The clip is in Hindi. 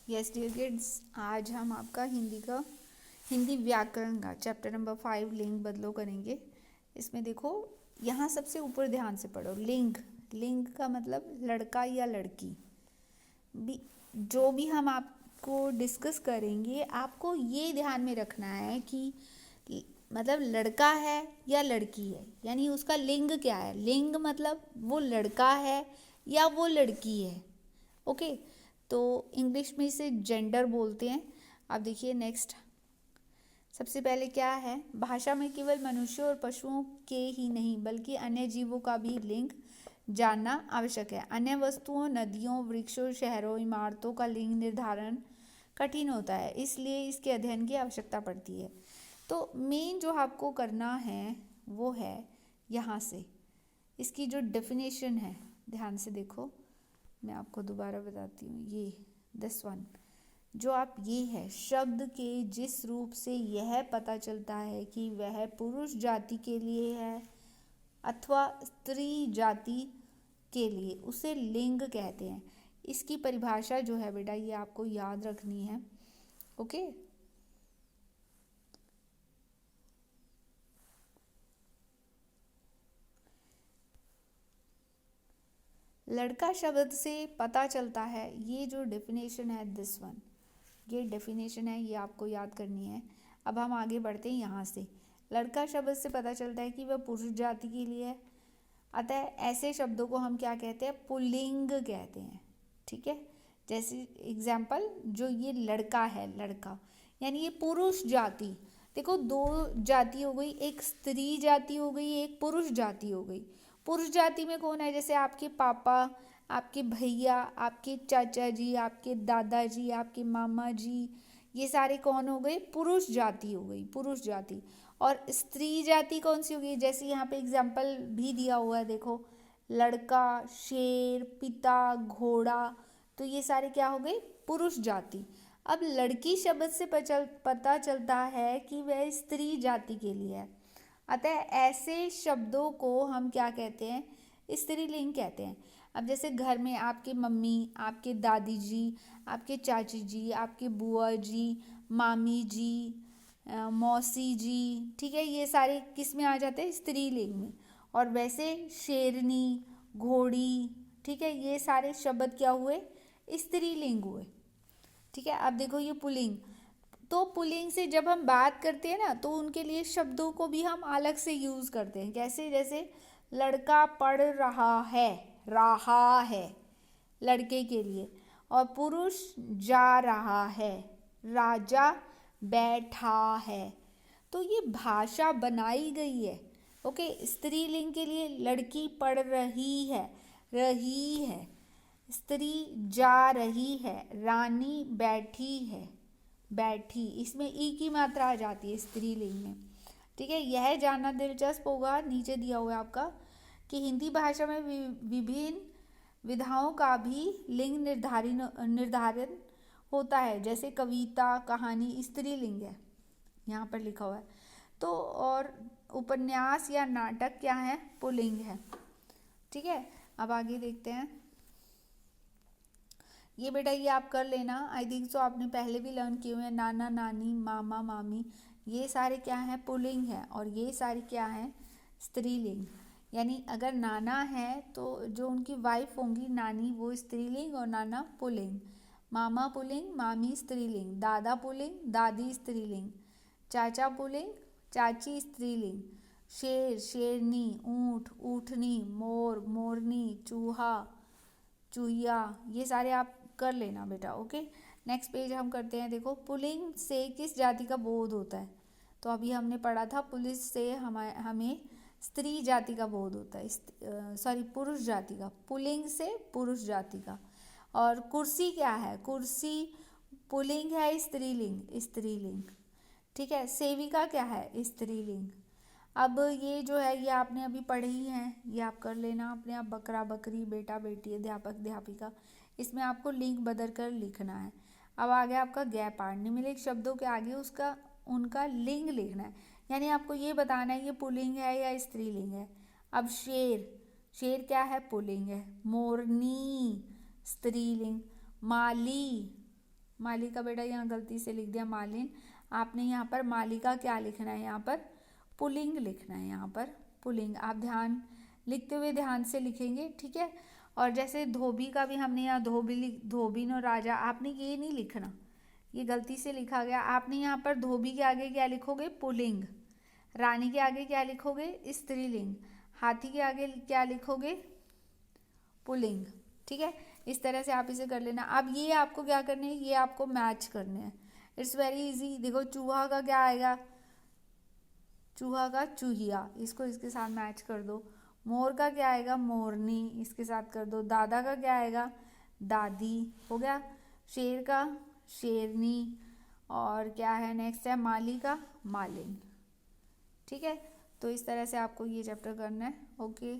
यस डियर किड्स, आज हम आपका हिंदी व्याकरण का चैप्टर नंबर 5 लिंग बदलो करेंगे। इसमें देखो, यहाँ सबसे ऊपर ध्यान से पढ़ो। लिंग, लिंग का मतलब लड़का या लड़की। भी जो भी हम आपको डिस्कस करेंगे, आपको ये ध्यान में रखना है कि मतलब लड़का है या लड़की है, यानी उसका लिंग क्या है। लिंग मतलब वो लड़का है या वो लड़की है। ओके, तो इंग्लिश में इसे जेंडर बोलते हैं। अब देखिए नेक्स्ट, सबसे पहले क्या है, भाषा में केवल मनुष्य और पशुओं के ही नहीं बल्कि अन्य जीवों का भी लिंग जानना आवश्यक है। अन्य वस्तुओं, नदियों, वृक्षों, शहरों, इमारतों का लिंग निर्धारण कठिन होता है, इसलिए इसके अध्ययन की आवश्यकता पड़ती है। तो मेन जो आपको करना है वो है यहाँ से इसकी जो डेफिनेशन है, ध्यान से देखो, मैं आपको दोबारा बताती हूँ। ये दिस वन जो आप, ये है शब्द के जिस रूप से यह पता चलता है कि वह पुरुष जाति के लिए है अथवा स्त्री जाति के लिए, उसे लिंग कहते हैं। इसकी परिभाषा जो है बेटा, ये आपको याद रखनी है। ओके, लड़का शब्द से पता चलता है, ये जो डेफिनेशन है दिस वन, ये डेफिनेशन है, ये आपको याद करनी है। अब हम आगे बढ़ते हैं यहाँ से। लड़का शब्द से पता चलता है कि वह पुरुष जाति के लिए है, अतः ऐसे शब्दों को हम क्या कहते हैं, पुल्लिंग कहते हैं। ठीक है, जैसे एग्जाम्पल, जो ये लड़का है, लड़का यानी ये पुरुष जाति। देखो, दो जाति हो गई, एक स्त्री जाति हो गई, एक पुरुष जाति हो गई। पुरुष जाति में कौन है, जैसे आपके पापा, आपके भैया, आपके चाचा जी, आपके दादाजी, आपके मामा जी, ये सारे कौन हो गए, पुरुष जाति हो गई, पुरुष जाति। और स्त्री जाति कौन सी होगी, जैसे यहाँ पे एग्जाम्पल भी दिया हुआ है, देखो, लड़का, शेर, पिता, घोड़ा, तो ये सारे क्या हो गए, पुरुष जाति। अब लड़की शब्द से पता चलता है कि वह स्त्री जाति के लिए है, अतः ऐसे शब्दों को हम क्या कहते हैं, स्त्रीलिंग कहते हैं। अब जैसे घर में आपके मम्मी, आपके दादी जी, आपके चाची जी, आपके बुआ जी, मामी जी, मौसी जी, ठीक है, ये सारे किस में आ जाते हैं, स्त्रीलिंग में। और वैसे शेरनी, घोड़ी, ठीक है, ये सारे शब्द क्या हुए, स्त्रीलिंग हुए। ठीक है, अब देखो ये पुल्लिंग, तो पुल्लिंग से जब हम बात करते हैं ना, तो उनके लिए शब्दों को भी हम अलग से यूज़ करते हैं। कैसे, जैसे लड़का पढ़ रहा है लड़के के लिए, और पुरुष जा रहा है, राजा बैठा है। तो ये भाषा बनाई गई है। ओके, स्त्रीलिंग के लिए लड़की पढ़ रही है, स्त्री जा रही है, रानी बैठी है, बैठी, इसमें ई की मात्रा आ जाती है स्त्रीलिंग में। ठीक है, यह जानना दिलचस्प होगा, नीचे दिया हुआ है आपका, कि हिंदी भाषा में विभिन्न विधाओं का भी लिंग निर्धारण होता है। जैसे कविता, कहानी स्त्रीलिंग है, यहाँ पर लिखा हुआ है। तो और उपन्यास या नाटक क्या है, पुल्लिंग है। ठीक है, अब आगे देखते हैं। ये बेटा, ये आप कर लेना, आई थिंक सो आपने पहले भी लर्न किए हुए हैं। नाना नानी, मामा मामी, ये सारे क्या हैं, पुल्लिंग है, और ये सारे क्या हैं, स्त्रीलिंग। यानी अगर नाना है तो जो उनकी वाइफ होंगी नानी, वो स्त्रीलिंग और नाना पुल्लिंग। मामा पुल्लिंग, मामी स्त्रीलिंग, दादा पुल्लिंग, दादी स्त्रीलिंग, चाचा पुल्लिंग, चाची स्त्रीलिंग, शेर शेरनी, ऊँट ऊँटनी, मोर मोरनी, चूहा चूहिया, ये सारे आप कर लेना बेटा। ओके, नेक्स्ट पेज हम करते हैं। देखो, पुल्लिंग से किस जाति का बोध होता है, तो अभी हमने पढ़ा था पुलिस से हमें स्त्री जाति का बोध होता है, सॉरी पुरुष जाति का, पुल्लिंग से पुरुष जाति का। और कुर्सी क्या है, कुर्सी पुल्लिंग है, स्त्रीलिंग, स्त्रीलिंग। ठीक है, सेविका क्या है, स्त्रीलिंग। अब ये जो है, ये आपने अभी पढ़े ही हैं, ये आप कर लेना अपने आप। बकरा बकरी, बेटा बेटी, अध्यापक अध्यापिका, इसमें आपको लिंग बदल कर लिखना है। अब आ गया आपका गैप पार्ट, निम्नलिखित शब्दों के आगे उसका उनका लिंग लिखना है, यानी आपको ये बताना है ये पुल्लिंग है या स्त्रीलिंग है। अब शेर, शेर क्या है, पुल्लिंग है। मोरनी स्त्रीलिंग, माली माली का बेटा यहाँ गलती से लिख दिया मालिन। आपने यहाँ पर माली का क्या लिखना है, यहाँ पर पुल्लिंग लिखना है, यहाँ पर पुल्लिंग। आप ध्यान लिखते हुए ध्यान से लिखेंगे, ठीक है। और जैसे धोबी का भी हमने यहाँ धोबिन और राजा, आपने ये नहीं लिखना, ये गलती से लिखा गया। आपने यहाँ पर धोबी के आगे क्या लिखोगे, पुल्लिंग। रानी के आगे क्या लिखोगे, स्त्रीलिंग। हाथी के आगे क्या लिखोगे, पुल्लिंग, ठीक है। इस तरह से आप इसे कर लेना। अब ये आपको क्या करने हैं, ये आपको मैच करने हैं। It's very easy. देखो चूहा का क्या आएगा, चूहा का चूहिया, इसको इसके साथ मैच कर दो। मोर का क्या आएगा, मोरनी, इसके साथ कर दो। दादा का क्या आएगा, दादी, हो गया। शेर का शेरनी, और क्या है नेक्स्ट है माली का मालिन, ठीक है। तो इस तरह से आपको ये चैप्टर करना है, ओके।